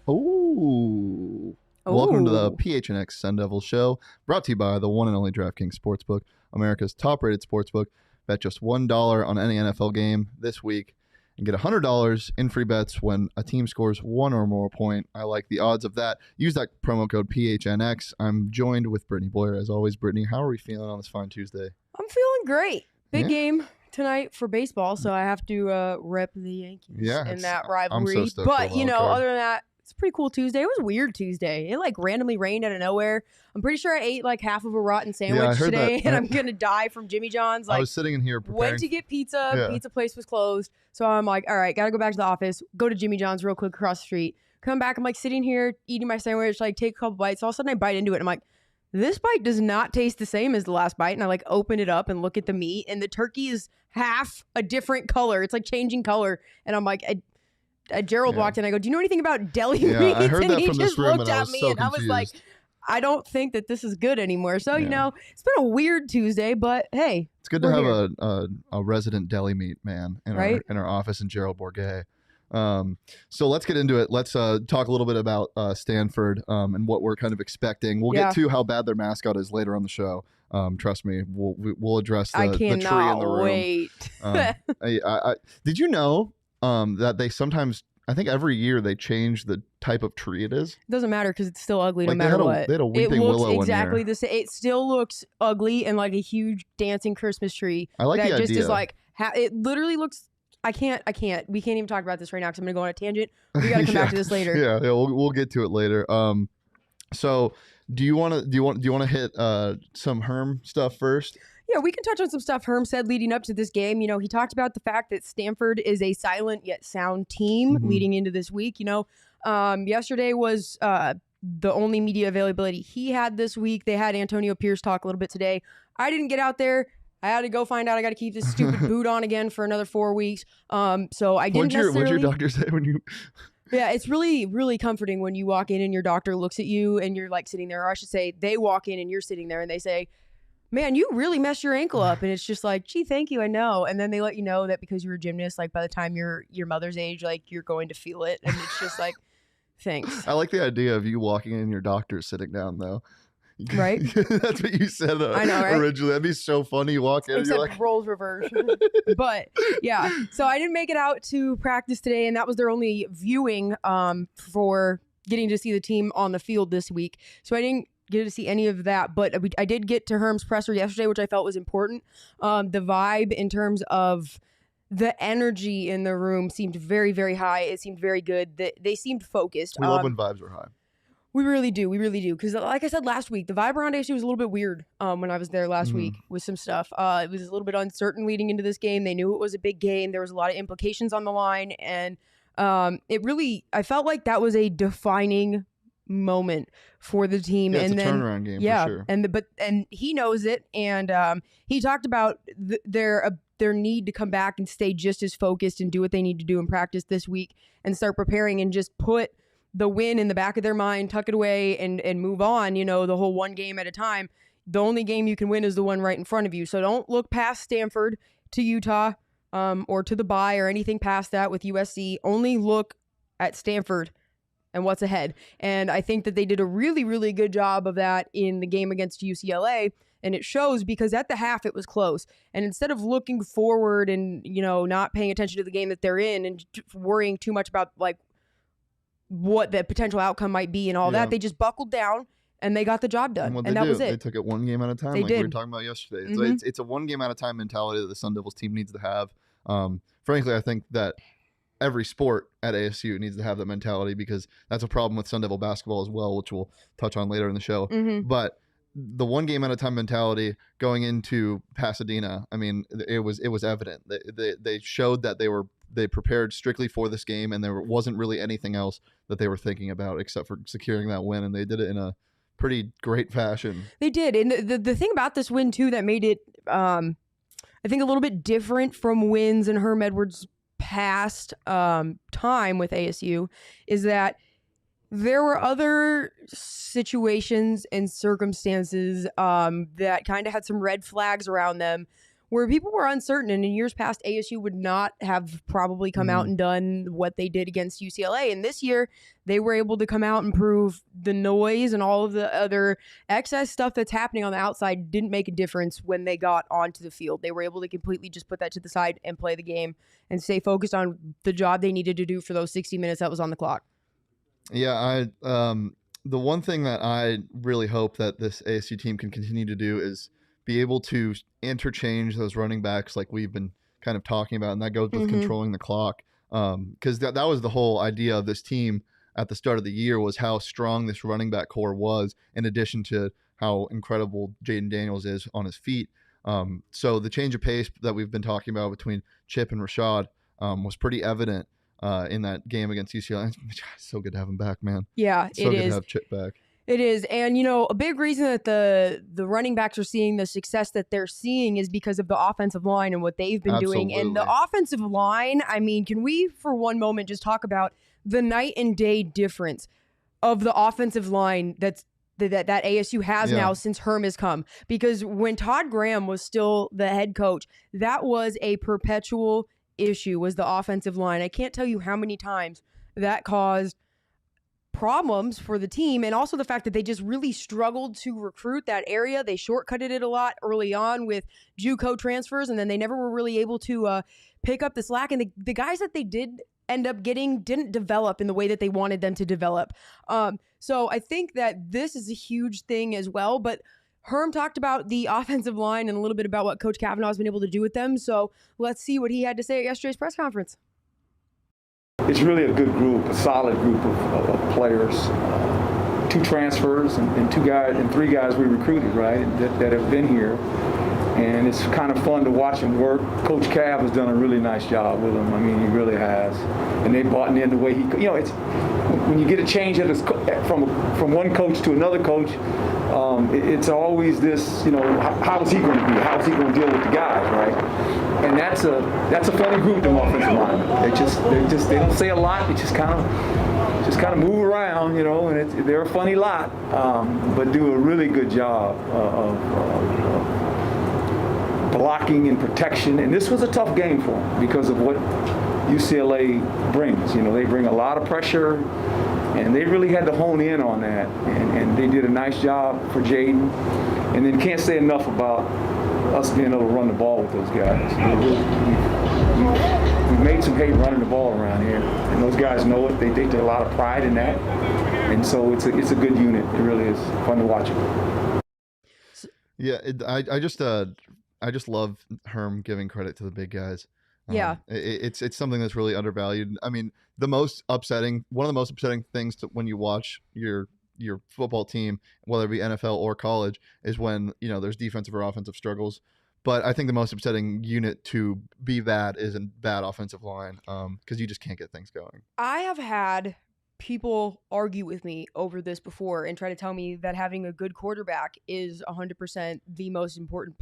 Oh. Welcome to the PHNX Sun Devil Show, brought to you by the one and only DraftKings Sportsbook, America's top-rated sportsbook. Bet just $1 on any NFL game this week and get $100 in free bets when a team scores one or more point. I like the odds of that. Use that promo code PHNX. I'm joined with Brittany Boyer, as always. Brittany, how are we feeling on this fine Tuesday? I'm feeling great. Big game tonight for baseball, so I have to rep the Yankees in that rivalry. I'm so stoked but, other than that, it's a pretty cool Tuesday. It was a weird Tuesday. It randomly rained out of nowhere. I'm pretty sure I ate half of a rotten sandwich today, and I'm going to die from Jimmy John's. I was sitting in here preparing. Went to get pizza. Yeah. Pizza place was closed. So I'm like, all right, got to go back to the office, go to Jimmy John's real quick across the street. Come back. I'm sitting here eating my sandwich, take a couple bites. All of a sudden I bite into it. And I'm like, this bite does not taste the same as the last bite. And I open it up and look at the meat, and the turkey is half a different color. It's changing color. And I'm like, Gerald walked in. I go, do you know anything about deli meats? I heard and that he from just this room, looked and at me, so and I was like, confused. I don't think that this is good anymore. So, it's been a weird Tuesday, but hey. It's good to have a resident deli meat man in our office in Gerald Bourget. So let's get into it. Let's talk a little bit about Stanford and what we're kind of expecting. We'll get to how bad their mascot is later on the show. Trust me, we'll address the tree in the room. Wait. Did you know that they sometimes, I think every year, they change the type of tree it is? It doesn't matter because it's still ugly no matter what. They had a weeping willow one year. It looks exactly the same. It still looks ugly and like a huge dancing Christmas tree. I like the idea. That just is it literally looks. I can't. We can't even talk about this right now because I'm going to go on a tangent. We got to come back to this later. Yeah, we'll get to it later. So do you want to hit some Herm stuff first? Yeah, we can touch on some stuff Herm said leading up to this game. He talked about the fact that Stanford is a silent yet sound team leading into this week. Yesterday was the only media availability he had this week. They had Antonio Pierce talk a little bit today. I didn't get out there. I had to go find out I got to keep this stupid boot on again for another 4 weeks. So I didn't necessarily... What'd your doctor say when you... Yeah, it's really, really comforting when you walk in and your doctor looks at you and you're sitting there. Or I should say they walk in and you're sitting there and they say, man, you really messed your ankle up. And it's just gee, thank you, I know. And then they let you know that because you're a gymnast, by the time you're your mother's age, you're going to feel it. And it's just thanks. I like the idea of you walking in and your doctor sitting down, though. Right? That's what you said I know, right? Originally. That'd be so funny. You walk in Except and you're roles reverse. But, yeah. So I didn't make it out to practice today, and that was their only viewing for getting to see the team on the field this week. So I didn't get to see any of that, but I did get to Herm's presser yesterday, which I felt was important. The vibe in terms of the energy in the room seemed very, very high. It seemed very good. They seemed focused. We love when vibes are high. We really do. Because like I said last week, the vibe around ASU was a little bit weird when I was there last week with some stuff. It was a little bit uncertain leading into this game. They knew it was a big game. There was a lot of implications on the line. And I felt like that was a defining moment for the team. Yeah, and it's a turnaround game for sure. And he knows it. And he talked about their need to come back and stay just as focused and do what they need to do in practice this week and start preparing and just put the win in the back of their mind, tuck it away and move on, the whole one game at a time. The only game you can win is the one right in front of you. So don't look past Stanford to Utah or to the bye or anything past that with USC. Only look at Stanford and what's ahead. And I think that they did a really, really good job of that in the game against UCLA. And it shows because at the half it was close. And instead of looking forward and, not paying attention to the game that they're in and worrying too much about what the potential outcome might be and all that, they just buckled down and they got the job done. And that was it. They took it one game at a time, we were talking about yesterday. It's a one game at a time mentality that the Sun Devils team needs to have. Frankly, I think that every sport at ASU needs to have that mentality because that's a problem with Sun Devil basketball as well, which we'll touch on later in the show. But the one game at a time mentality going into Pasadena, I mean, it was evident. They showed that they prepared strictly for this game, and there wasn't really anything else that they were thinking about except for securing that win, and they did it in a pretty great fashion. They did, and the thing about this win too that made it, I think, a little bit different from wins in Herm Edwards' past time with ASU is that there were other situations and circumstances that kind of had some red flags around them where people were uncertain. And in years past, ASU would not have probably come out and done what they did against UCLA. And this year, they were able to come out and prove the noise and all of the other excess stuff that's happening on the outside didn't make a difference when they got onto the field. They were able to completely just put that to the side and play the game and stay focused on the job they needed to do for those 60 minutes that was on the clock. Yeah, the one thing that I really hope that this ASU team can continue to do is be able to interchange those running backs like we've been kind of talking about, and that goes with controlling the clock. Because that was the whole idea of this team at the start of the year, was how strong this running back core was, in addition to how incredible Jaden Daniels is on his feet. So the change of pace that we've been talking about between Chip and Rashad was pretty evident in that game against UCLA. It's so good to have him back, man. Yeah, so good to have Chip back. It is. And, you know, a big reason that the running backs are seeing the success that they're seeing is because of the offensive line and what they've been doing. And the offensive line, I mean, can we for one moment just talk about the night and day difference of the offensive line that ASU has now since Herm has come? Because when Todd Graham was still the head coach, that was a perpetual issue, was the offensive line. I can't tell you how many times that caused problems for the team, and also the fact that they just really struggled to recruit that area. They shortcutted it a lot early on with JUCO transfers, and then they never were really able to pick up the slack. And the guys that they did end up getting didn't develop in the way that they wanted them to develop. So I think that this is a huge thing as well. But Herm talked about the offensive line and a little bit about what Coach Kavanaugh has been able to do with them. So let's see what he had to say at yesterday's press conference. It's really a good group, a solid group of players. 2 transfers and 3 guys we recruited, right, that have been here. And it's kind of fun to watch them work. Coach Cav has done a really nice job with them. I mean, he really has. And they bought in the way he, you know, it's when you get a change from one coach to another coach, it's always this, you know, how is he going to be? How is he going to deal with the guys, right? And that's a funny group, the offensive linemen. They don't say a lot. They just kind of move around, you know, and they're a funny lot, but do a really good job of blocking and protection. And this was a tough game for them because of what UCLA brings. You know, they bring a lot of pressure, and they really had to hone in on that. And they did a nice job for Jaden. And then can't say enough about us being able to run the ball with those guys. We've made some hay running the ball around here, and those guys know it. They take a lot of pride in that, and so it's a good unit. It really is fun to watch it. Yeah, I just love Herm giving credit to the big guys. It's something that's really undervalued. I mean, one of the most upsetting things when you watch your football team, whether it be NFL or college, is when, you know, there's defensive or offensive struggles. But I think the most upsetting unit to be that is a bad offensive line, because you just can't get things going. I have had people argue with me over this before and try to tell me that having a good quarterback is 100% the most important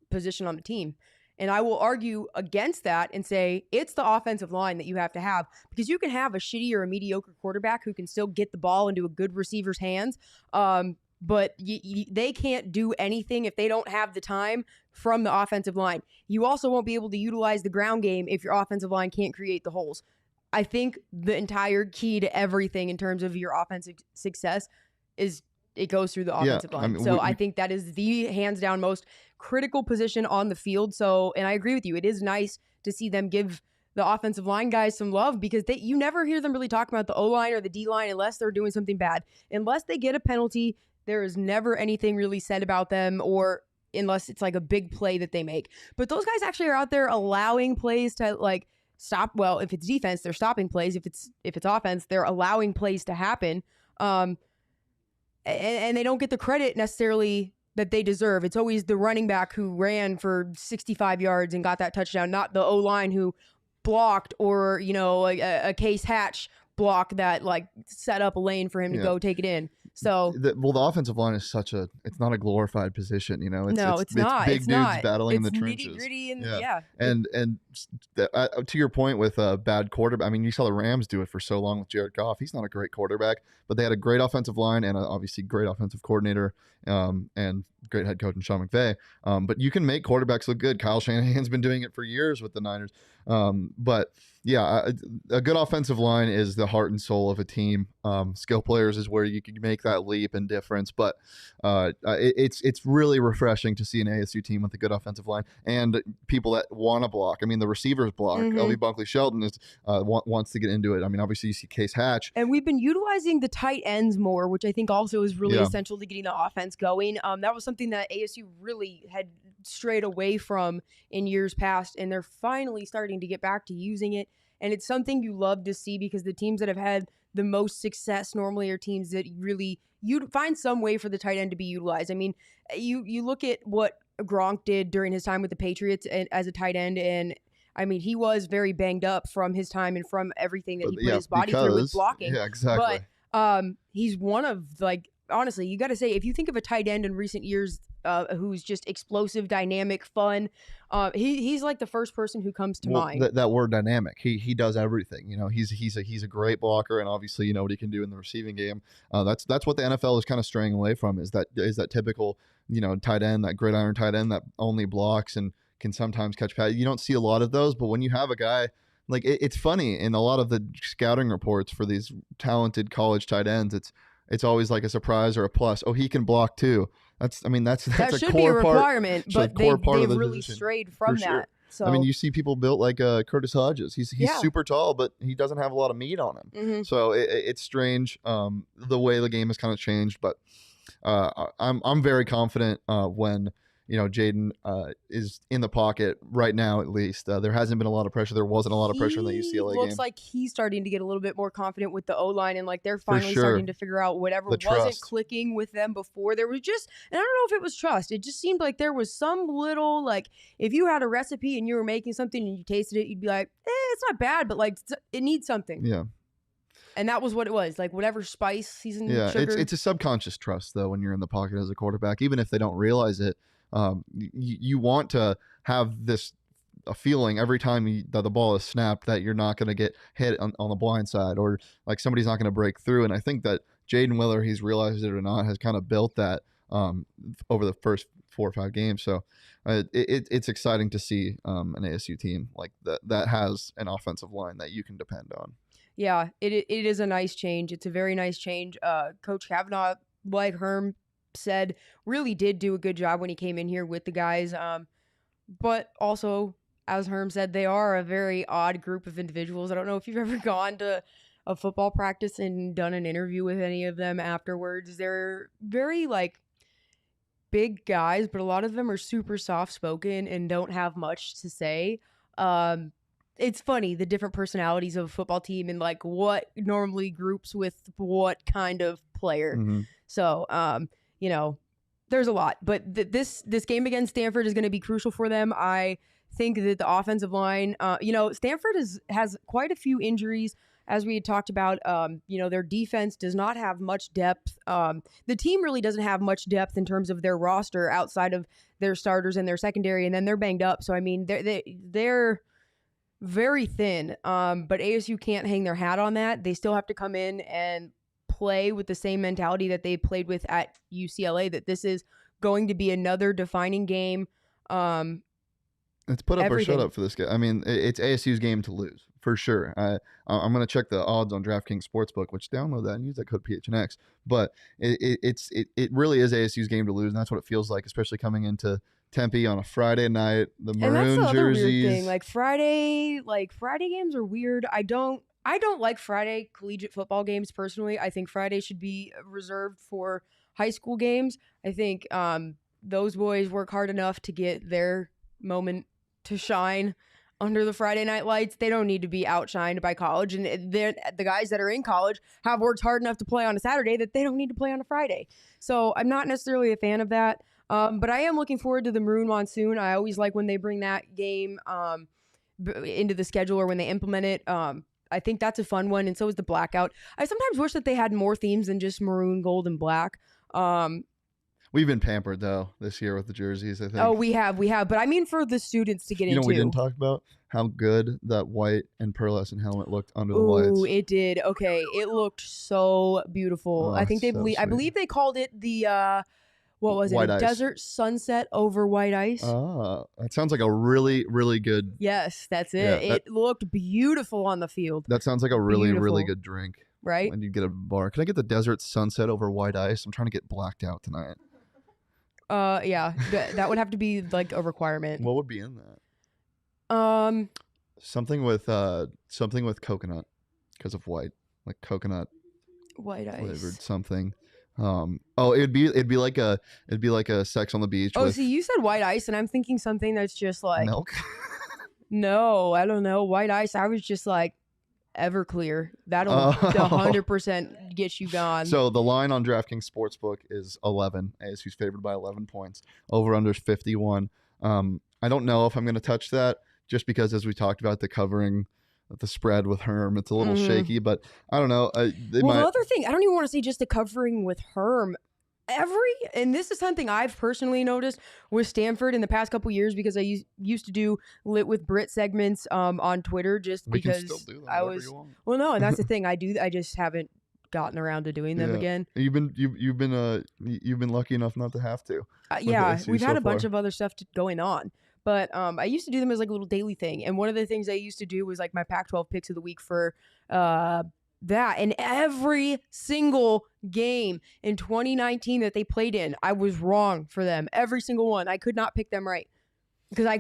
position on the team. And I will argue against that and say it's the offensive line that you have to have, because you can have a shitty or a mediocre quarterback who can still get the ball into a good receiver's hands, but they can't do anything if they don't have the time from the offensive line. You also won't be able to utilize the ground game if your offensive line can't create the holes. I think the entire key to everything in terms of your offensive success is it goes through the offensive line. I mean, I think that is the hands down most critical position on the field. So, and I agree with you. It is nice to see them give the offensive line guys some love, because you never hear them really talk about the O-line or the D-line unless they're doing something bad. Unless they get a penalty, there is never anything really said about them, or unless it's like a big play that they make. But those guys actually are out there allowing plays to stop. Well, if it's defense, they're stopping plays. If it's offense, they're allowing plays to happen. And they don't get the credit necessarily that they deserve. It's always the running back who ran for 65 yards and got that touchdown, not the O-line who blocked, or, you know, a Case Hatch block that set up a lane for him to go take it in. So the offensive line is it's not a glorified position, you know. It's not. Big it's dudes not. battling in the trenches. trenches. Gritty and And to your point with a bad quarterback, I mean, you saw the Rams do it for so long with Jared Goff. He's not a great quarterback, but they had a great offensive line and obviously great offensive coordinator. And great head coach in Sean McVay. But you can make quarterbacks look good. Kyle Shanahan's been doing it for years with the Niners. But yeah, a good offensive line is the heart and soul of a team. Skill players is where you can make that leap and difference. But it's really refreshing to see an ASU team with a good offensive line and people that want to block. I mean, the receivers block. LV Bunkley Shelton is wants to get into it. I mean, obviously you see Case Hatch. And we've been utilizing the tight ends more, which I think also is really essential to getting the offense going. That was something that ASU really had strayed away from in years past, and they're finally starting to get back to using it. And it's something you love to see because the teams that have had the most success normally are teams that really you find some way for the tight end to be utilized. I mean, you look at what Gronk did during his time with the Patriots as a tight end, and I mean, he was very banged up from his time and from everything that he put his body through with blocking. Yeah, exactly. But he's one of, like, honestly, you got to say, if you think of a tight end in recent years who's just explosive, dynamic, fun, he's like the first person who comes to mind. That word dynamic, he does everything. You know, he's a great blocker, and obviously you know what he can do in the receiving game. That's what the NFL is kind of straying away from, is that typical, you know, tight end, that gridiron tight end that only blocks and can sometimes catch pass. You don't see a lot of those, but when you have a guy like it's funny in a lot of the scouting reports for these talented college tight ends, it's always like a surprise or a plus. Oh, he can block too. That's that a should core be a requirement, part, but they've of the really position, strayed from that. Sure. So I mean, you see people built like Curtis Hodges. He's super tall, but he doesn't have a lot of meat on him. So it's strange the way the game has kind of changed. But I'm very confident when you know Jaden is in the pocket right now. At least there hasn't been a lot of pressure. There wasn't a lot of pressure in the UCLA game. Looks like he's starting to get a little bit more confident with the O-line, and like they're finally starting to figure out whatever wasn't clicking with them before. There was just, and I don't know if it was trust. It just seemed like there was some little, like, if you had a recipe and you were making something and you tasted it, you'd be like, it's not bad, but like it needs something. Yeah. And that was what it was, like whatever spice, seasoned sugar. Yeah, it's a subconscious trust though when you're in the pocket as a quarterback, even if they don't realize it. You want to have a feeling every time that the ball is snapped that you're not going to get hit on the blind side, or like somebody's not going to break through. And I think that Jaden, whether he's realized it or not, has kind of built that over the first 4 or 5 games. So it's exciting to see an ASU team like that has an offensive line that you can depend on. Yeah, it is a nice change. It's a very nice change. Coach Kavanaugh, like Herm said, really did do a good job when he came in here with the guys. But also, as Herm said, they are a very odd group of individuals. I don't know if you've ever gone to a football practice and done an interview with any of them afterwards. They're very, like, big guys, but a lot of them are super soft-spoken and don't have much to say. It's funny, the different personalities of a football team and, like, what normally groups with what kind of player. So, you know, there's a lot, but this game against Stanford is going to be crucial for them. I think that the offensive line, you know, Stanford has quite a few injuries, as we had talked about. You know, their defense does not have much depth. The team really doesn't have much depth in terms of their roster outside of their starters and their secondary, and then they're banged up. So, I mean, they're very thin, but ASU can't hang their hat on that. They still have to come in and play with the same mentality that they played with at UCLA, that this is going to be another defining game. It's put up or shut up for this guy. I mean, it's ASU's game to lose for sure. I'm going to check the odds on DraftKings Sportsbook, which download that and use that code PHNX. But it really is ASU's game to lose, and that's what it feels like, especially coming into Tempe on a Friday night. The maroon jerseys. Weird thing. Like Friday games are weird. I don't like Friday collegiate football games personally. I think Friday should be reserved for high school games. I think those boys work hard enough to get their moment to shine under the Friday night lights. They don't need to be outshined by college. And the guys that are in college have worked hard enough to play on a Saturday that they don't need to play on a Friday. So I'm not necessarily a fan of that. But I am looking forward to the Maroon Monsoon. I always like when they bring that game into the schedule or when they implement it. I think that's a fun one, and so is the Blackout. I sometimes wish that they had more themes than just maroon, gold, and black. We've been pampered, though, this year with the jerseys, I think. Oh, we have. But I mean for the students to get into. You know, we didn't talk about how good that white and pearlescent helmet looked under the lights. Oh, it did. Okay, it looked so beautiful. Oh, I think I believe they called it the What was White it? A ice. desert sunset over white ice? That sounds like a really, really good. Yes, that's it. Yeah, It looked beautiful on the field. That sounds like a really, really Beautiful. good drink. Right? When you get a bar. Can I get the desert sunset over white ice? I'm trying to get blacked out tonight. Yeah. That would have to be like a requirement. What would be in that? Something with coconut because of white, like coconut White ice. flavored something. It'd be like a Sex on the Beach. Oh, with see, you said white ice, and I'm thinking something that's just like milk. No, I don't know. White ice. I was just like Everclear. That'll 100% get you gone. So the line on DraftKings Sportsbook is 11. ASU's favored by 11 points. Over under 51. I don't know if I'm going to touch that just because, as we talked about, the covering, the spread with Herm, it's a little shaky. But I don't know. The other thing, I don't even want to say just the covering with Herm. And this is something I've personally noticed with Stanford in the past couple years because I used to do Lit with Brit segments on Twitter just because can still do them, I was you want. Well, no, and that's the thing I just haven't gotten around to doing them again. You've been lucky enough not to have to. Yeah, we've had a bunch of other stuff going on. But I used to do them as like a little daily thing. And one of the things I used to do was like my Pac-12 picks of the week for that. And every single game in 2019 that they played in, I was wrong for them. Every single one. I could not pick them right. Because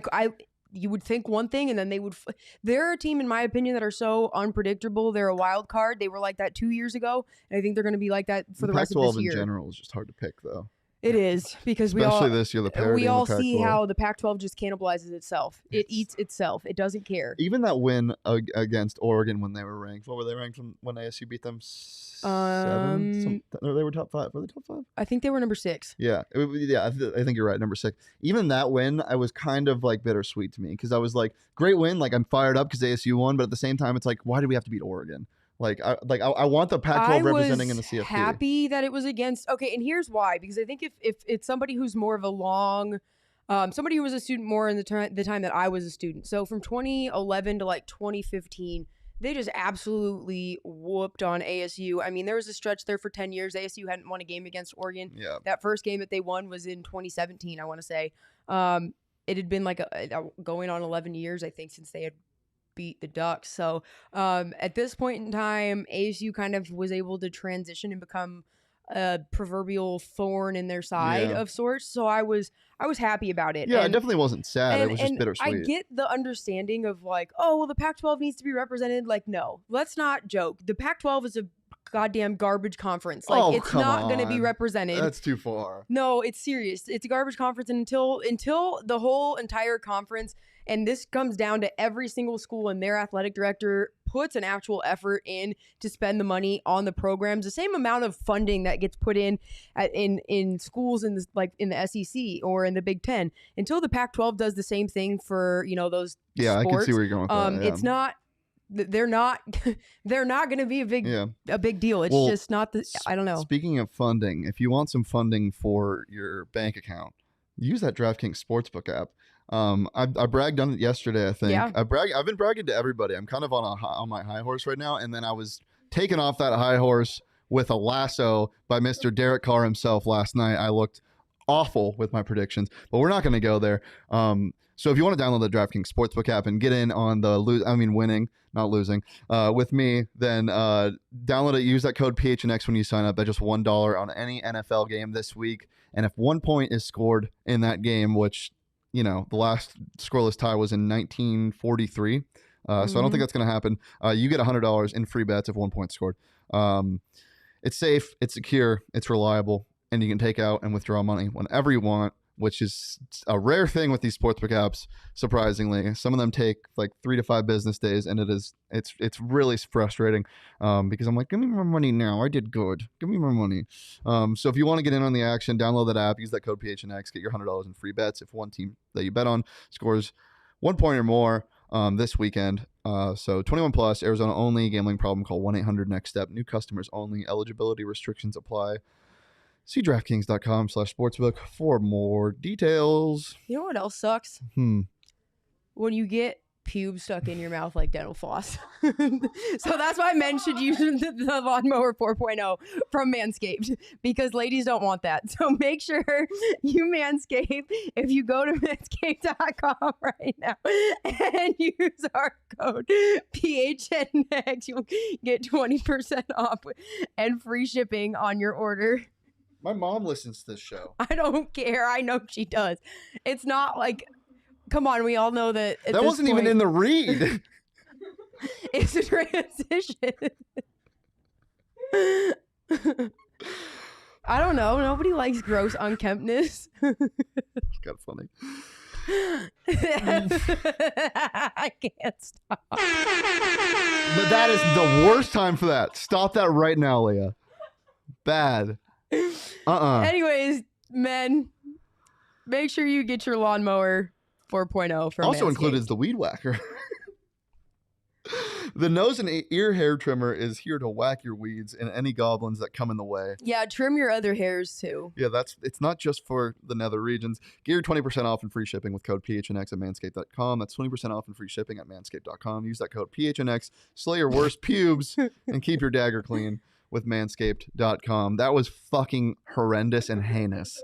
you would think one thing and then they would. They're a team, in my opinion, that are so unpredictable. They're a wild card. They were like that 2 years ago. And I think they're going to be like that for the rest of this year. Pac-12 in general is just hard to pick, though. It is because especially this year, the parity. We all see how the Pac-12 just cannibalizes itself. It eats itself. It doesn't care. Even that win against Oregon when they were ranked. What were they ranked from when ASU beat them? 7? They were top 5. Were they top 5? I think they were number 6. Yeah, I think you're right. Number 6. Even that win, I was kind of like bittersweet to me because I was like, great win. Like I'm fired up because ASU won, but at the same time, it's like, why did we have to beat Oregon? I want the Pac-12 representing in the CFP. I was happy that it was against. Okay, and here's why. Because I think if it's somebody who's more of a long, somebody who was a student more in the time that I was a student. So from 2011 to like 2015, they just absolutely whooped on ASU. I mean, there was a stretch there for 10 years. ASU hadn't won a game against Oregon. Yeah. That first game that they won was in 2017, I want to say. It had been like going on 11 years, I think, since they had beat the Ducks. So at this point in time, ASU kind of was able to transition and become a proverbial thorn in their side of sorts. So I was happy about it. Yeah, I definitely wasn't sad. It was just bittersweet. I get the understanding of like, oh, well, the Pac-12 needs to be represented. Like, no, let's not joke. The Pac-12 is a goddamn garbage conference. Like, it's not going to be represented. That's too far. No, it's serious. It's a garbage conference, and until the whole entire conference, and this comes down to every single school and their athletic director puts an actual effort in to spend the money on the programs, the same amount of funding that gets put in schools in the SEC or in the Big Ten. Until the Pac-12 does the same thing for those sports, I can see where you're going with that. It's not. They're not going to be a big deal. It's just not I don't know. Speaking of funding, if you want some funding for your bank account, use that DraftKings Sportsbook app. I bragged on it yesterday, I think. Yeah. I've been bragging to everybody. I'm kind of on my high horse right now, and then I was taken off that high horse with a lasso by Mr. Derek Carr himself last night. I looked awful with my predictions, but we're not going to go there. So if you want to download the DraftKings Sportsbook app and get in on the winning, not losing, with me, then download it. Use that code PHNX when you sign up. That's just $1 on any NFL game this week. And if 1 point is scored in that game, which the last scoreless tie was in 1943, so I don't think that's going to happen. You get $100 in free bets if 1 point scored. It's safe, it's secure, it's reliable, and you can take out and withdraw money whenever you want, which is a rare thing with these sportsbook apps, surprisingly. Some of them take like 3 to 5 business days, and it's really frustrating because I'm like, give me more money now. I did good. Give me more money. So if you want to get in on the action, download that app, use that code PHNX, get your $100 in free bets if one team that you bet on scores 1 point or more this weekend. So 21 plus, Arizona only, gambling problem, call 1-800-NEXT-STEP. New customers only, eligibility restrictions apply. See DraftKings.com/sportsbook for more details. You know what else sucks? When you get pubes stuck in your mouth like dental floss. So that's why men should use the Lawnmower 4.0 from Manscaped, because ladies don't want that. So make sure you manscape. If you go to manscaped.com right now and use our code PHNX, you'll get 20% off and free shipping on your order. My mom listens to this show. I don't care. I know she does. It's not like, come on, we all know that. That wasn't even in the read. It's a transition. I don't know. Nobody likes gross unkemptness. It's kind of funny. I can't stop. But that is the worst time for that. Stop that right now, Leah. Bad. Anyways, men, make sure you get your Lawnmower 4.0 from also Manscaped. included is the Weed Whacker. The nose and ear hair trimmer is here to whack your weeds and any goblins that come in the way. Yeah, trim your other hairs too. Yeah, it's not just for the nether regions. Get your 20% off and free shipping with code PHNX at manscaped.com. That's 20% off and free shipping at manscaped.com. Use that code PHNX, slay your worst pubes, and keep your dagger clean with manscaped.com. That was fucking horrendous and heinous.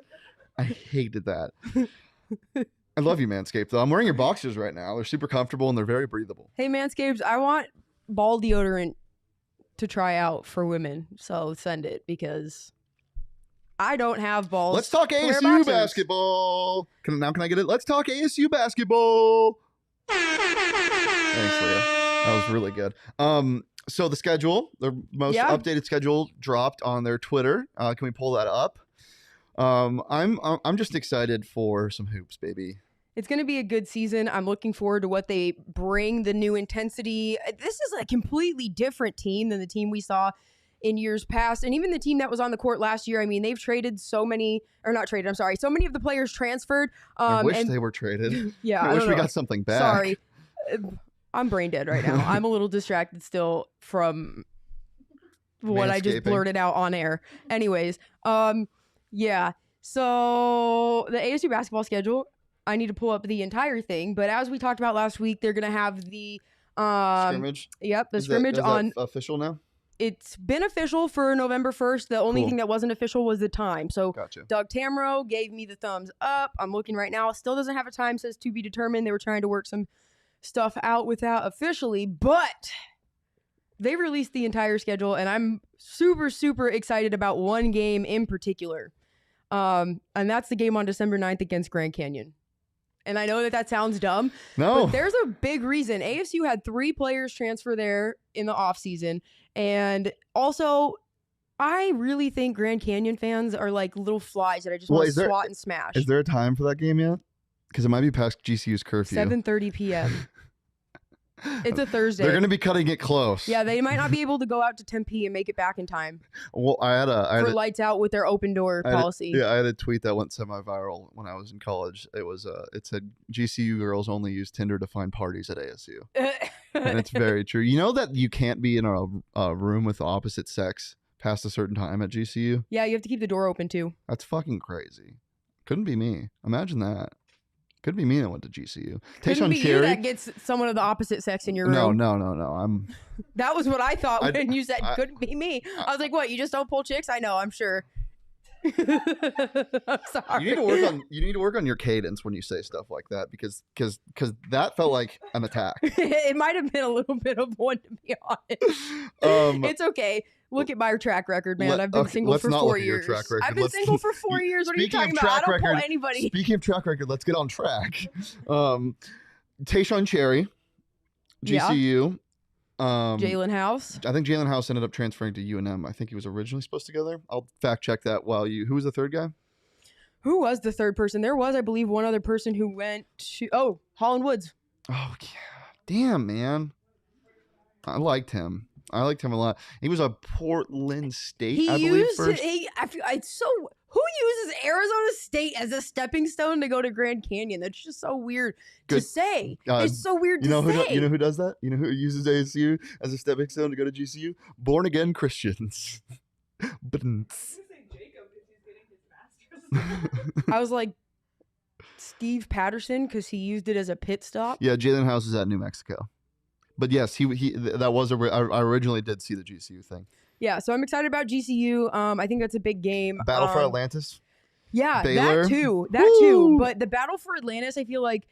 I hated that. I love you, Manscaped, though. I'm wearing your boxers right now. They're super comfortable and they're very breathable. Hey, Manscaped, I want ball deodorant to try out for women. So send it, because I don't have balls. Let's talk ASU basketball. Can I get it? Let's talk ASU basketball. Thanks, Leah. That was really good. So the schedule, the most updated schedule, dropped on their Twitter. Can we pull that up? I'm just excited for some hoops, baby. It's going to be a good season. I'm looking forward to what they bring, the new intensity. This is a completely different team than the team we saw in years past. And even the team that was on the court last year, I mean, they've traded so many of the players transferred. I wish they were traded. Yeah. I wish we got something back. Sorry. I'm brain dead right now. I'm a little distracted still from what I just blurted out on air. Anyways, yeah. So the ASU basketball schedule, I need to pull up the entire thing, but as we talked about last week, they're going to have the scrimmage. Yep, the is scrimmage that official now? It's been official for November 1st. The only thing that wasn't official was the time. So gotcha. Doug Tamro gave me the thumbs up. I'm looking right now. Still doesn't have a time, says to be determined. They were trying to work some stuff out without officially, but they released the entire schedule, and I'm super, super excited about one game in particular. And that's the game on December 9th against Grand Canyon. And I know that sounds dumb. No. But there's a big reason. ASU had 3 players transfer there in the offseason. And also, I really think Grand Canyon fans are like little flies that I just want to swat and smash. Is there a time for that game yet? Because it might be past GCU's curfew. 7:30 p.m. It's a Thursday. They're going to be cutting it close. Yeah, they might not be able to go out to Tempe and make it back in time. Well, I had lights out with their open door policy. I had a tweet that went semi-viral when I was in college. It was it said GCU girls only use Tinder to find parties at ASU, and it's very true. You know that you can't be in a room with the opposite sex past a certain time at GCU. Yeah, you have to keep the door open too. That's fucking crazy. Couldn't be me. Imagine that. Could be me that went to GCU. Couldn't be you that gets someone of the opposite sex in your room. No. That was what I thought when you said couldn't be me. I was like, what? You just don't pull chicks? I know. I'm sure. I'm sorry. You need to work on your cadence when you say stuff like that, because that felt like an attack. It might have been a little bit of one, to be honest. It's okay. Look at my track record, man. I've been single for 4 years. I've been single for 4 years. What are you talking about? I don't pull anybody. Speaking of track record, let's get on track. Tayshaun Cherry, GCU. Jalen House. I think Jalen House ended up transferring to UNM. I think he was originally supposed to go there. I'll fact check that who was the third guy? Who was the third person? There was, I believe, one other person who went to Holland Woods. Oh, yeah. Damn, man. I liked him a lot. He was a Portland State, I believe, first. Who uses Arizona State as a stepping stone to go to Grand Canyon? That's just so weird to say. It's so weird to say. You know who does that? You know who uses ASU as a stepping stone to go to GCU? Born again Christians. I was like, Steve Patterson because he used it as a pit stop. Yeah, Jalen House is at New Mexico. But yes, I originally did see the GCU thing. Yeah, so I'm excited about GCU. I think that's a big game. Battle for Atlantis. Yeah, Baylor. that too. But the battle for Atlantis, I feel like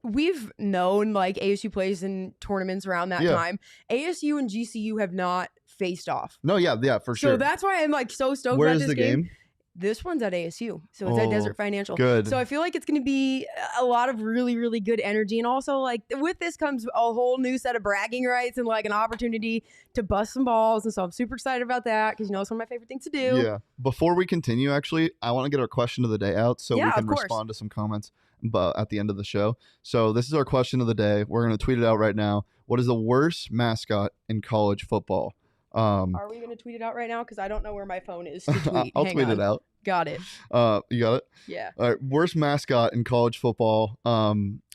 we've known like ASU plays in tournaments around that time. ASU and GCU have not faced off. No, yeah, for sure. So that's why I'm like so stoked Where's about this the game? This one's at ASU, so it's at Desert Financial. Good. So I feel like it's going to be a lot of really, really good energy. And also, like, with this comes a whole new set of bragging rights and, like, an opportunity to bust some balls. And so I'm super excited about that because, you know, it's one of my favorite things to do. Yeah. Before we continue, actually, I want to get our question of the day out so we can respond to some comments at the end of the show. So this is our question of the day. We're going to tweet it out right now. What is the worst mascot in college football? Are we going to tweet it out right now? Because I don't know where my phone is to tweet. I'll tweet it out. Got it. You got it? Yeah. All right. Worst mascot in college football.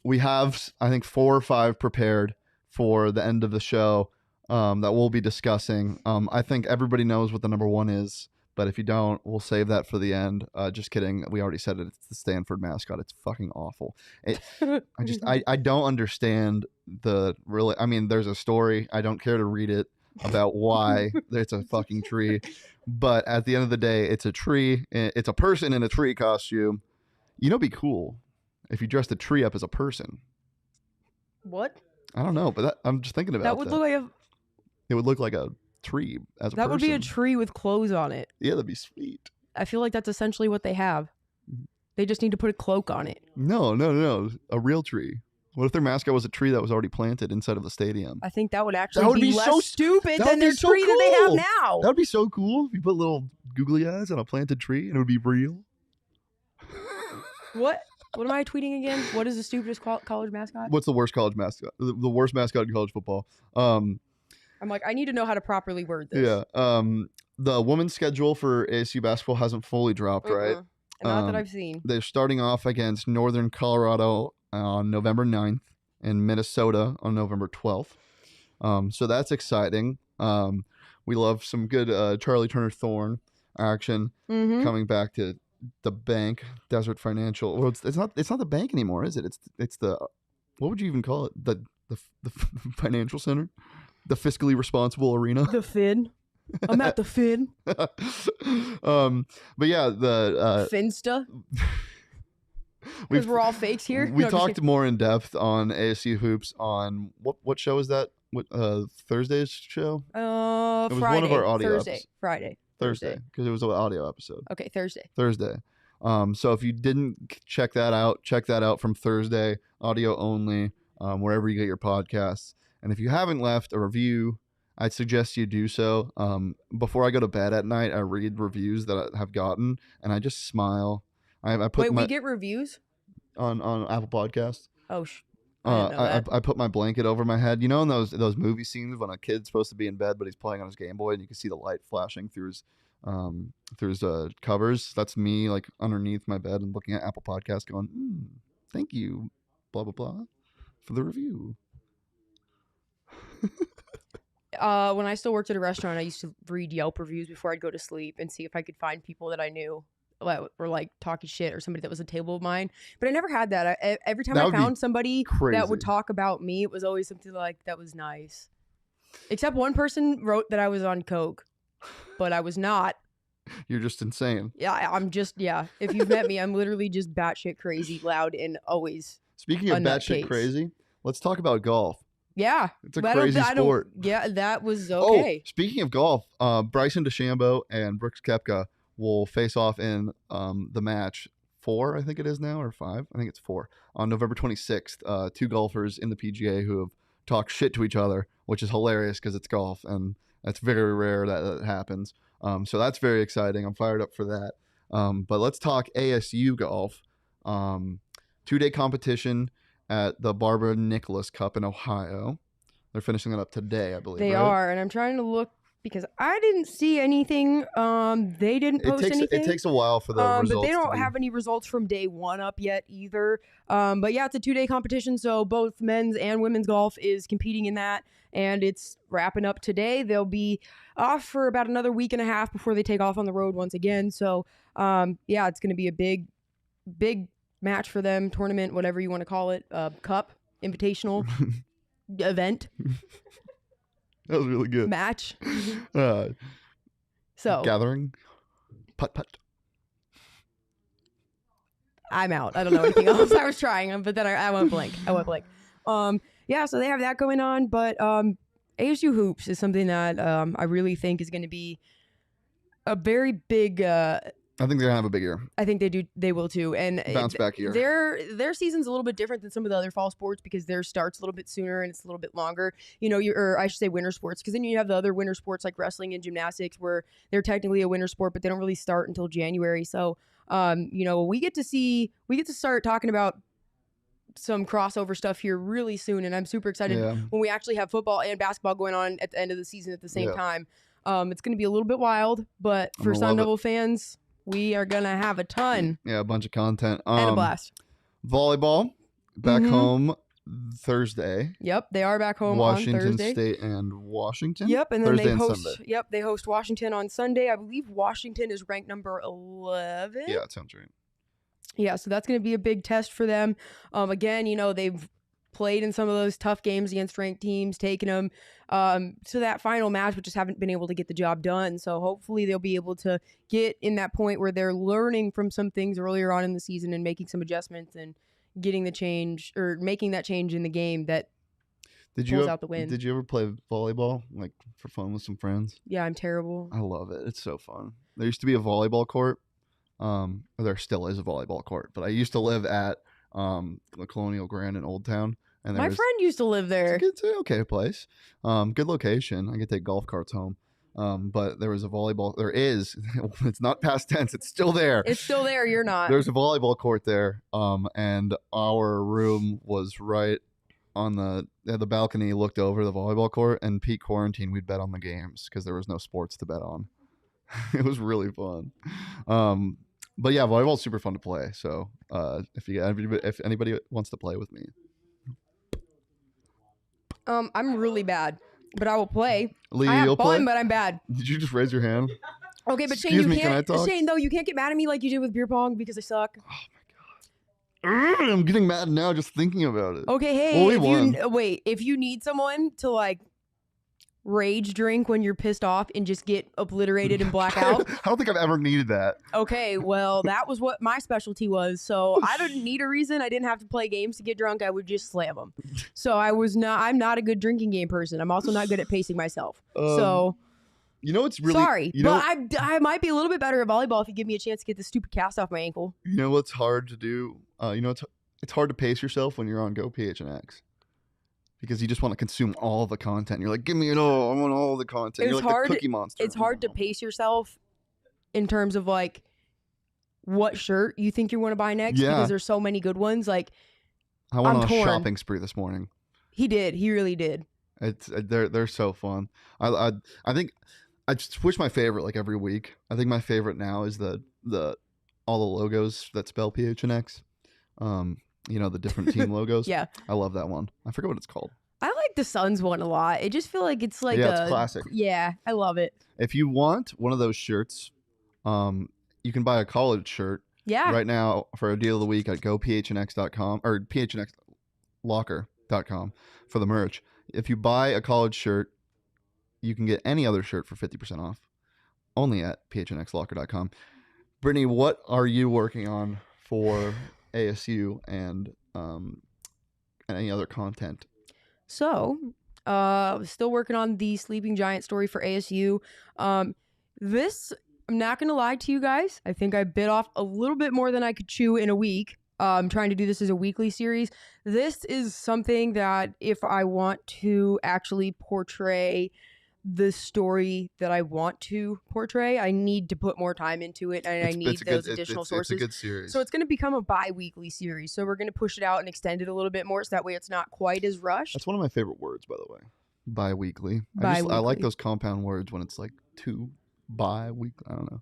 We have, I think, 4 or 5 prepared for the end of the show that we'll be discussing. I think everybody knows what the number 1 is, but if you don't, we'll save that for the end. Just kidding. We already said it. It's the Stanford Mascot. It's fucking awful. I don't understand I mean, there's a story. I don't care to read it about why it's a fucking tree. But at the end of the day, it's a tree. It's a person in a tree costume. You know, it'd be cool if you dressed the tree up as a person. What? I don't know, but I'm just thinking about that. Look like it would look like a tree as a person. That would be a tree with clothes on it. Yeah, that'd be sweet. I feel like that's essentially what they have. They just need to put a cloak on it. No. A real tree. What if their mascot was a tree that was already planted inside of the stadium? I think that would actually be less so stupid than their tree cool. that they have now. That would be so cool if you put little googly eyes on a planted tree and it would be real. What am I tweeting again? What is the stupidest college mascot? What's the worst college mascot? The worst mascot in college football. I'm like, I need to know how to properly word this. Yeah. The women's schedule for ASU basketball hasn't fully dropped, right? Not that I've seen. They're starting off against Northern Colorado on November 9th and Minnesota on November 12th. So that's exciting. We love some good Charlie Turner Thorne action coming back to the bank, Desert Financial. Well, it's not the bank anymore, is it? It's the, what would you even call it? The financial center, the fiscally responsible arena. The Fin. I'm at the Fin. But yeah, the Finsta. Because we're all fakes here. We talked more in depth on ASU hoops on what show is that? What Thursday's show? It was Friday. One of our audio Thursday. Thursday, because it was an audio episode. Okay, Thursday. So if you didn't check that out from Thursday, audio only, wherever you get your podcasts. And if you haven't left a review, I'd suggest you do so. Before I go to bed at night, I read reviews that I have gotten, and I just smile. We get reviews on Apple Podcasts. Oh, I put my blanket over my head. You know, in those movie scenes when a kid's supposed to be in bed, but he's playing on his Game Boy, and you can see the light flashing through his covers. That's me, like underneath my bed and looking at Apple Podcasts, going, "Thank you, blah blah blah, for the review." When I still worked at a restaurant, I used to read Yelp reviews before I'd go to sleep and see if I could find people that I knew that were like talking shit or somebody that was a table of mine. But I never had that. Every time I found somebody that would talk about me, it was always something like that was nice. Except one person wrote that I was on coke, but I was not. You're just insane. Yeah, I'm just, if you've met me, I'm literally just batshit crazy, loud, and always. Speaking of batshit crazy, let's talk about golf. Yeah. It's a crazy sport. Yeah, that was okay. Oh, speaking of golf, Bryson DeChambeau and Brooks Koepka will face off in the match 4, I think it is now, or 5. I think it's 4, on November 26th. 2 golfers in the PGA who have talked shit to each other, which is hilarious because it's golf, and that's very rare that happens. So that's very exciting. I'm fired up for that. But let's talk ASU golf. 2-day competition at the Barbara Nicholas Cup in Ohio. They're finishing that up today, I believe. They are, and I'm trying to look because I didn't see anything. They didn't post anything. It takes a while for the results. But they don't have any results from day 1 up yet either. But yeah, it's a 2-day competition, so both men's and women's golf is competing in that, and it's wrapping up today. They'll be off for about another week and a half before they take off on the road once again. So yeah, it's going to be a big big match for them, tournament, whatever you want to call it, cup, invitational, event. That was really good. Match. So gathering, putt. I'm out. I don't know anything else. I was trying, but then I went blank. Yeah, so they have that going on, but ASU hoops is something that I really think is going to be a very big. I think they're gonna have a big year. I think they do. They will too, and bounce back year. Their season's a little bit different than some of the other fall sports because theirs starts a little bit sooner and it's a little bit longer. You know, or I should say winter sports, because then you have the other winter sports like wrestling and gymnastics where they're technically a winter sport, but they don't really start until January. So, you know, we get to start talking about some crossover stuff here really soon, and I'm super excited when we actually have football and basketball going on at the end of the season at the same time. It's going to be a little bit wild, but for Sun Devil fans, we are going to have a ton. Yeah, a bunch of content. And a blast. Volleyball, back home Thursday. Yep, they are back home Washington on Thursday. State and Washington. Yep, and then Thursday they host. Sunday. Yep, they host Washington on Sunday. I believe Washington is ranked number 11. Yeah, that sounds right. Yeah, so that's going to be a big test for them. Again, you know, they've played in some of those tough games against ranked teams, taking them to that final match, but just haven't been able to get the job done. So hopefully they'll be able to get in that point where they're learning from some things earlier on in the season and making some adjustments and getting the change or making that change in the game that pulls out the win. Did you ever play volleyball, like for fun with some friends? Yeah, I'm terrible. I love it. It's so fun. There used to be a volleyball court. There still is a volleyball court, but I used to live at the Colonial Grand in Old Town. And my friend used to live there. It's a okay place. Good location. I could take golf carts home. But there was a volleyball. There is. It's not past tense. It's still there. It's still there. You're not. There's a volleyball court there. And our room was right on the balcony. Looked over the volleyball court. And peak quarantine, we'd bet on the games because there was no sports to bet on. It was really fun. But yeah, volleyball's super fun to play. So if anybody wants to play with me. I'm really bad, but I will play. Lee, I have you'll fun, play? but I'm bad. Did you just raise your hand? Okay, but Excuse Shane, me, can I talk? Shane, though, you can't get mad at me like you did with beer pong because I suck. Oh my god, I'm getting mad now just thinking about it. Okay, hey, if you need someone to like rage drink when you're pissed off and just get obliterated and black out. I don't think I've ever needed that. Okay, well, that was what my specialty was. So I didn't need a reason. I didn't have to play games to get drunk. I would just slam them. So I'm not a good drinking game person. I'm also not good at pacing myself. So you know what's really sorry, but I might be a little bit better at volleyball if you give me a chance to get this stupid cast off my ankle. You know what's hard to do? It's hard to pace yourself when you're on Go PHNX. Because you just want to consume all the content. You're like, give me it all. I want all the content. You're like the Cookie Monster. It's hard to pace yourself in terms of like what shirt you think you want to buy next because there's so many good ones. Like I went on a shopping spree this morning. He did. He really did. They're so fun. I think I switch my favorite like every week. I think my favorite now is the all the logos that spell PHNX. You know, the different team logos. Yeah. I love that one. I forget what it's called. I like the Suns one a lot. I just feel like it's like it's classic. Yeah, I love it. If you want one of those shirts, you can buy a college shirt right now for a deal of the week at gophnx.com or phnxlocker.com for the merch. If you buy a college shirt, you can get any other shirt for 50% off only at phnxlocker.com. Brittany, what are you working on for ASU and any other content? So, still working on the Sleeping Giant story for ASU. This, I'm not going to lie to you guys. I think I bit off a little bit more than I could chew in a week. I'm trying to do this as a weekly series. This is something that if I want to actually portray the story that I want to portray, I need to put more time into it, and I need those additional sources. It's a good series. So it's going to become a bi-weekly series. So we're going to push it out and extend it a little bit more, so that way it's not quite as rushed. That's one of my favorite words, by the way. Bi-weekly. I like those compound words when it's like two bi-weekly. I don't know.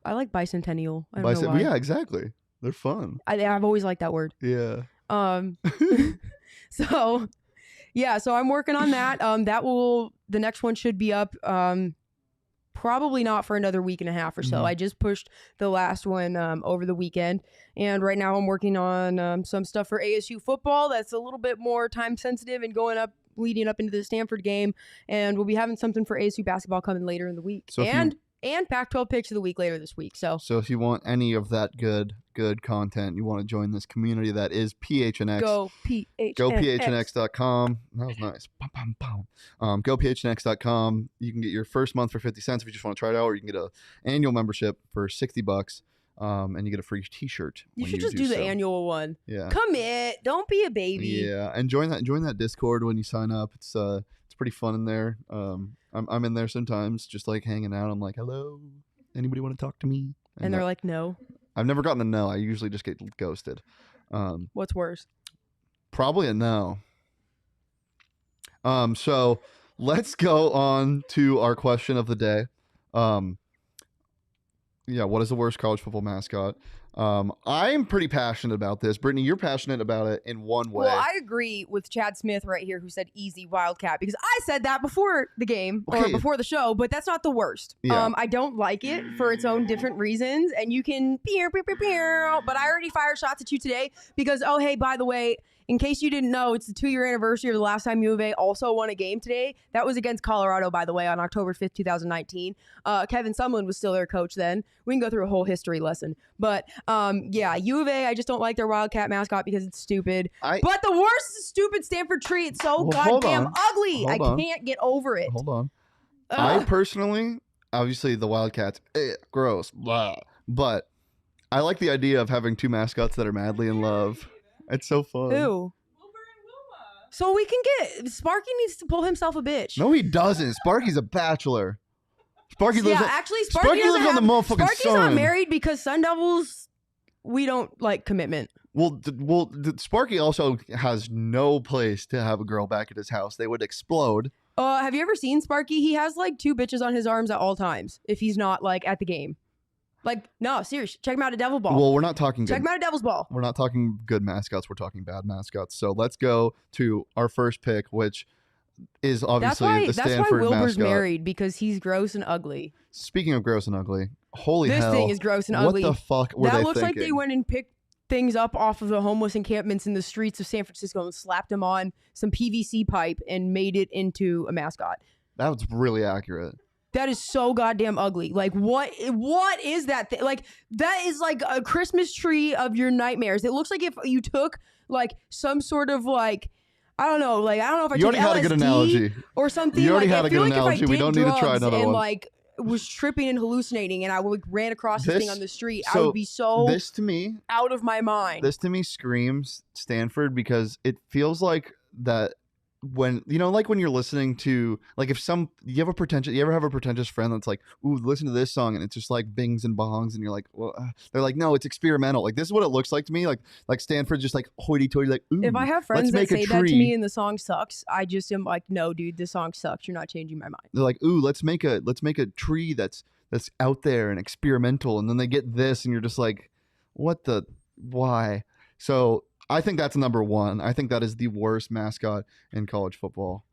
I like bicentennial. I don't know why. Yeah, exactly. They're fun. I've always liked that word. Yeah. So. Yeah, so I'm working on that. The next one should be up probably not for another week and a half or so. I just pushed the last one over the weekend, and right now I'm working on some stuff for ASU football that's a little bit more time sensitive and leading up into the Stanford game, and we'll be having something for ASU basketball coming later in the week. So and Pac-12 picks of the week later this week. So if you want any of that good content, you want to join this community that is PHNX. Go PHNX. Go PHNX.com. That was nice. Go PHNX.com. You can get your first month for 50 cents if you just want to try it out, or you can get an annual membership for $60. And you get a free T-shirt. You should just do the annual one. Yeah. Commit. Don't be a baby. Yeah, and join that Discord when you sign up. It's pretty fun in there. I'm in there sometimes, just like hanging out. I'm like, hello, anybody want to talk to me? And they're like, no. I've never gotten a no. I usually just get ghosted. What's worse? Probably a no. So let's go on to our question of the day. Yeah, what is the worst college football mascot? I'm pretty passionate about this. Brittany, you're passionate about it in one way. Well, I agree with Chad Smith right here, who said easy Wildcat, because I said that before the game or before the show, but that's not the worst. Yeah. I don't like it for its own different reasons, and you can but I already fired shots at you today because, oh, hey, by the way, in case you didn't know, it's the 2-year anniversary of the last time U of A also won a game today. That was against Colorado, by the way, on October 5th, 2019. Kevin Sumlin was still their coach then. We can go through a whole history lesson. But, yeah, U of A, I just don't like their Wildcat mascot because it's stupid. But the worst is a stupid Stanford tree. It's so goddamn ugly. I can't get over it. Hold on. I personally, obviously the Wildcats, gross, blah. But I like the idea of having two mascots that are madly in love. It's so fun. Who? Wilbur and Wilma. So we can get Sparky needs to pull himself a bitch. No, he doesn't. Sparky's a bachelor. Sparky lives Sparky lives on the motherfucking Sparky's sun. not married because Sun Devils, we don't like commitment. Well, Sparky also has no place to have a girl back at his house. They would explode. Have you ever seen Sparky? He has like 2 bitches on his arms at all times if he's not like at the game. Like, no, seriously. Check him out at Devil Ball. Well, we're not talking Check him out at Devil's Ball. We're not talking good mascots. We're talking bad mascots. So let's go to our first pick, which is obviously the Stanford Mascot. That's why Wilbur's married, because he's gross and ugly. Speaking of gross and ugly, holy hell. This thing is gross and ugly. What the fuck were they thinking? That looks like they went and picked things up off of the homeless encampments in the streets of San Francisco and slapped them on some PVC pipe and made it into a mascot. That was really accurate. That is so goddamn ugly. Like, what is that thing? Like, that is like a Christmas tree of your nightmares. It looks like if you took like some sort of like, I don't know if I you already took had LSD a good analogy or something. You already like, had a good analogy. We don't need to try another and, one. Like, was tripping and hallucinating, and I ran across this thing on the street. I would be this to me out of my mind. This to me screams Stanford, because it feels like that. When like when you're listening to, like, if you ever have a pretentious friend that's like, ooh, listen to this song, and it's just like bings and bongs, and you're like, well, they're like, no, it's experimental. Like, this is what it looks like to me. Like Stanford's just like hoity-toity, like, ooh, if I have friends that say that to me and the song sucks, I just am like, no, dude, this song sucks. You're not changing my mind. They're like, ooh, let's make a tree that's out there and experimental, and then they get this, and you're just like, why? So I think that's number one. I think that is the worst mascot in college football.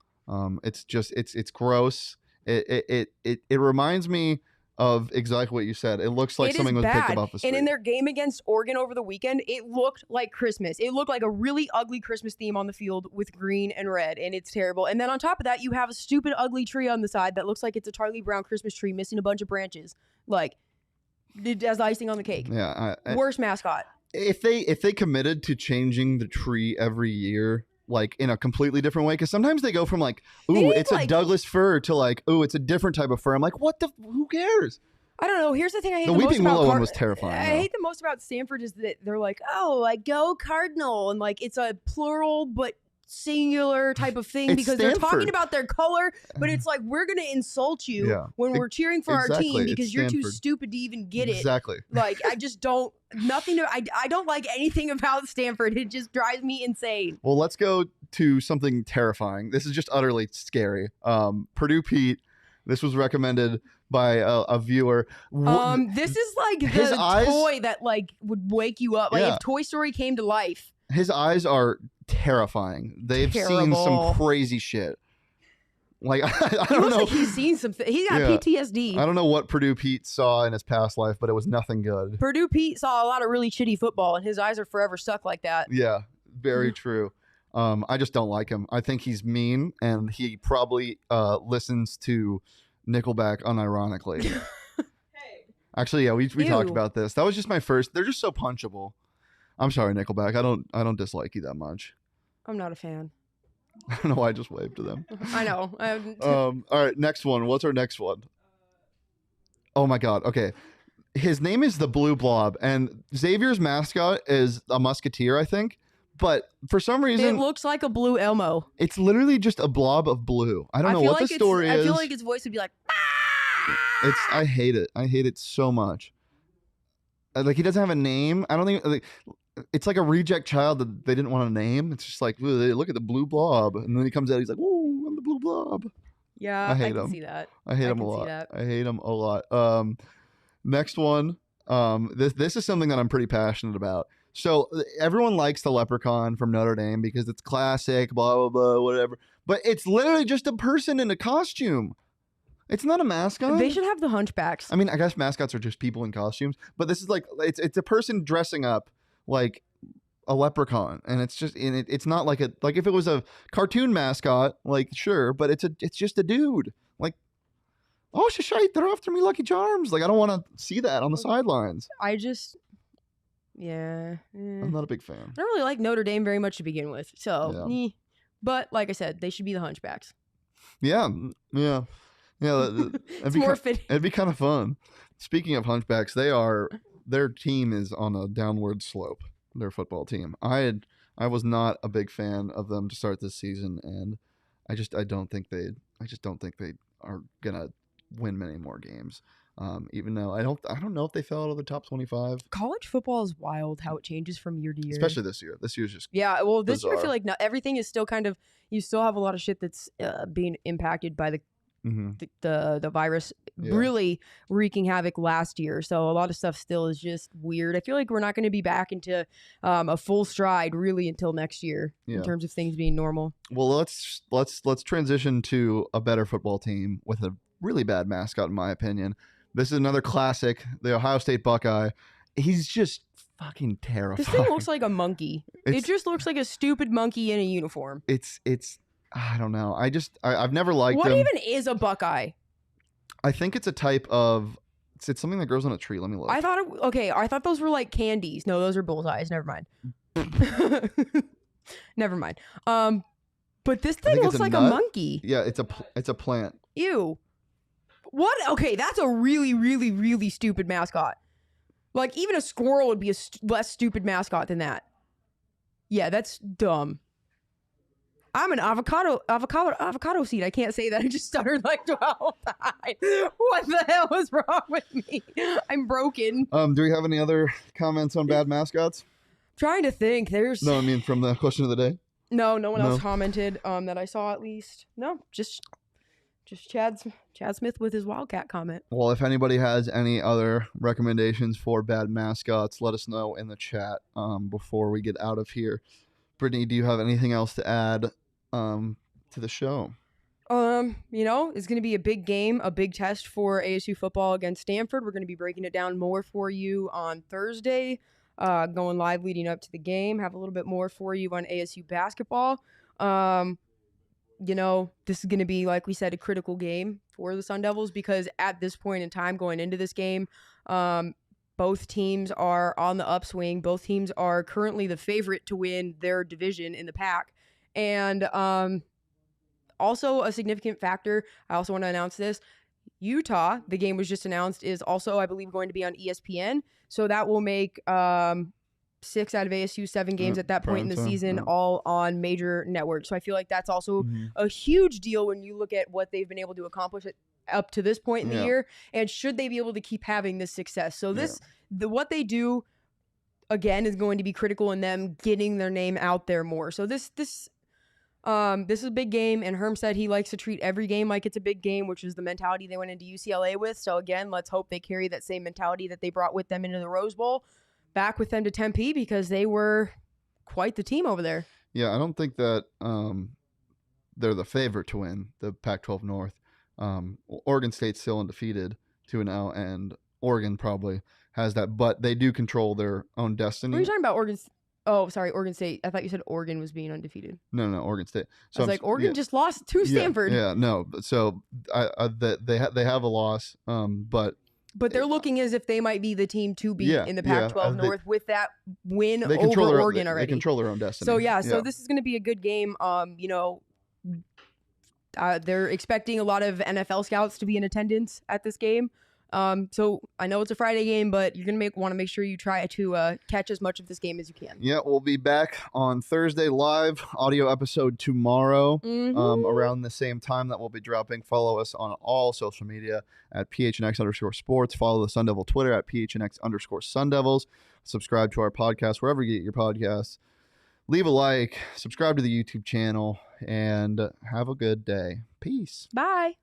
It's just it's gross. It reminds me of exactly what you said. It looks like something was picked up off the street. And in their game against Oregon over the weekend, it looked like Christmas. It looked like a really ugly Christmas theme on the field with green and red, and it's terrible. And then on top of that, you have a stupid ugly tree on the side that looks like it's a Charlie Brown Christmas tree missing a bunch of branches, like as icing on the cake. Yeah, worst mascot. If they committed to changing the tree every year, like in a completely different way, because sometimes they go from like, ooh, it's a Douglas fir to like, ooh, it's a different type of fir. I'm like, who cares? I don't know. Here's the thing I hate the most about Weeping Willow one was terrifying. I hate the most about Stanford is that they're like, oh, like go Cardinal, and like it's a plural but singular type of thing because they're talking about their color, but it's like, we're gonna insult you when we're cheering for our team because you're too stupid to even get it. Exactly. Like, I just don't I don't like anything about Stanford. It just drives me insane. Well, let's go to something terrifying. This is just utterly scary. Purdue Pete. This was recommended by a viewer. This is like the toy that like would wake you up. Like if Toy Story came to life. His eyes are terrifying. They've seen some crazy shit. Like I He don't looks know. like he's seen something. He got Yeah. PTSD. I don't know what Purdue Pete saw in his past life, but it was nothing good. Purdue Pete saw a lot of really shitty football, and his eyes are forever stuck like that. Yeah, very true. I just don't like him. I think he's mean, and he probably listens to Nickelback unironically. Actually, yeah, we talked Ew. about this. That was just my first. They're just so punchable. I'm sorry, Nickelback. I don't dislike you that much. I'm not a fan. I don't know why I just waved to them. I know. All right, next one. What's our next one? Oh my God. Okay. His name is the Blue Blob, and Xavier's mascot is a musketeer, I think. But for some reason, It looks like a blue Elmo. it's literally just a blob of blue. I don't know feel what like the story I is. feel like its voice would be like, I hate it. I hate it so much. Like, he doesn't have a name. I don't think like, it's like a reject child that they didn't want to name. It's just like, look at the blue blob, and then he comes out. He's like, "Ooh, I'm the blue blob." yeah, I I hate can him. see that. I hate I him a can see lot. that. I hate him a lot. Next one. This is something that I'm pretty passionate about. So everyone likes the Leprechaun from Notre Dame because it's classic, blah blah blah, whatever. But it's literally just a person in a costume. It's not a mascot. They should have the Hunchbacks. I mean, I guess mascots are just people in costumes, but this is like it's a person dressing up like a leprechaun, and it's just it's not like if it was a cartoon mascot, like sure, but it's just a dude. Like, oh shite, they're after me, Lucky Charms. Like, I don't want to see that on the sidelines. I just, yeah. I'm not a big fan. I don't really like Notre Dame very much to begin with. So, Yeah. But like I said, they should be the Hunchbacks. Yeah. It's more fitting. It'd be kind of fun. Speaking of Hunchbacks, their team is on a downward slope. Their football team. I was not a big fan of them to start this season, and I just don't think they are gonna win many more games. Even though I don't know if they fell out of the top 25. College football is wild how it changes from year to year. Especially this year. This year's just Yeah, well, this year I bizarre. feel like not, everything is still kind of, you still have a lot of shit that's being impacted by the virus Yeah. really wreaking havoc last year. So a lot of stuff still is just weird. I feel like we're not going to be back into a full stride really until next year in terms of things being normal. Well, let's transition to a better football team with a really bad mascot, in my opinion. This is another classic, the Ohio State Buckeye. He's just fucking terrifying. This thing looks like a monkey. It just looks like a stupid monkey in a uniform. It's I don't know. I've never liked What him. even is a Buckeye? I think it's a type of it's something that grows on a tree. Let me look. I thought those were like candies. No, those are bullseyes. Never mind. Never mind. But this thing think looks it's a like a nut. monkey. Yeah, it's a plant. Ew. What? Okay, that's a really, really, really stupid mascot. Like, even a squirrel would be a less stupid mascot than that. Yeah, that's dumb. I'm an avocado seed. I can't say that. I just stuttered like 12 times. What the hell is wrong with me? I'm broken. Do we have any other comments on bad mascots? Trying to think. There's No, I mean from the question of the day. no one No. else commented that I saw at least. No, just Chad Smith with his Wildcat comment. Well, if anybody has any other recommendations for bad mascots, let us know in the chat before we get out of here. Brittany, do you have anything else to add to the show? It's going to be a big game, a big test for ASU football against Stanford. We're going to be breaking it down more for you on Thursday, going live leading up to the game. Have a little bit more for you on ASU basketball. This is going to be, like we said, a critical game for the Sun Devils because at this point in time going into this game, both teams are on the upswing. Both teams are currently the favorite to win their division in the pack. And also a significant factor, I also want to announce this, Utah, the game was just announced, is also, I believe, going to be on ESPN. So that will make 6 out of ASU 7 games at that point in the season all on major networks. So I feel like that's also a huge deal when you look at what they've been able to accomplish up to this point in the year, and should they be able to keep having this success. So what they do, again, is going to be critical in them getting their name out there more. So this is a big game, and Herm said he likes to treat every game like it's a big game, which is the mentality they went into UCLA with. So again, let's hope they carry that same mentality that they brought with them into the Rose Bowl back with them to Tempe, because they were quite the team over there. Yeah, I don't think that they're the favorite to win the Pac-12 North. Oregon State's still undefeated 2-0, and Oregon probably has that, but they do control their own destiny. What are you talking about, Oregon? Oh, sorry, Oregon State. I thought you said Oregon was being undefeated. No, Oregon State. So I was like, Oregon just lost to Stanford. Yeah, no. So they have a loss, but they're looking as if they might be the team to beat in the Pac-12 North with that win over Oregon already. They control their own destiny. So so this is going to be a good game. They're expecting a lot of NFL scouts to be in attendance at this game. So I know it's a Friday game, but you're going to want to make sure you try to catch as much of this game as you can. Yeah, we'll be back on Thursday live, audio episode tomorrow, around the same time that we'll be dropping. Follow us on all social media at PHNX_sports. Follow the Sun Devil Twitter at PHNX_Sun Devils. Subscribe to our podcast wherever you get your podcasts. Leave a like, subscribe to the YouTube channel, and have a good day. Peace. Bye.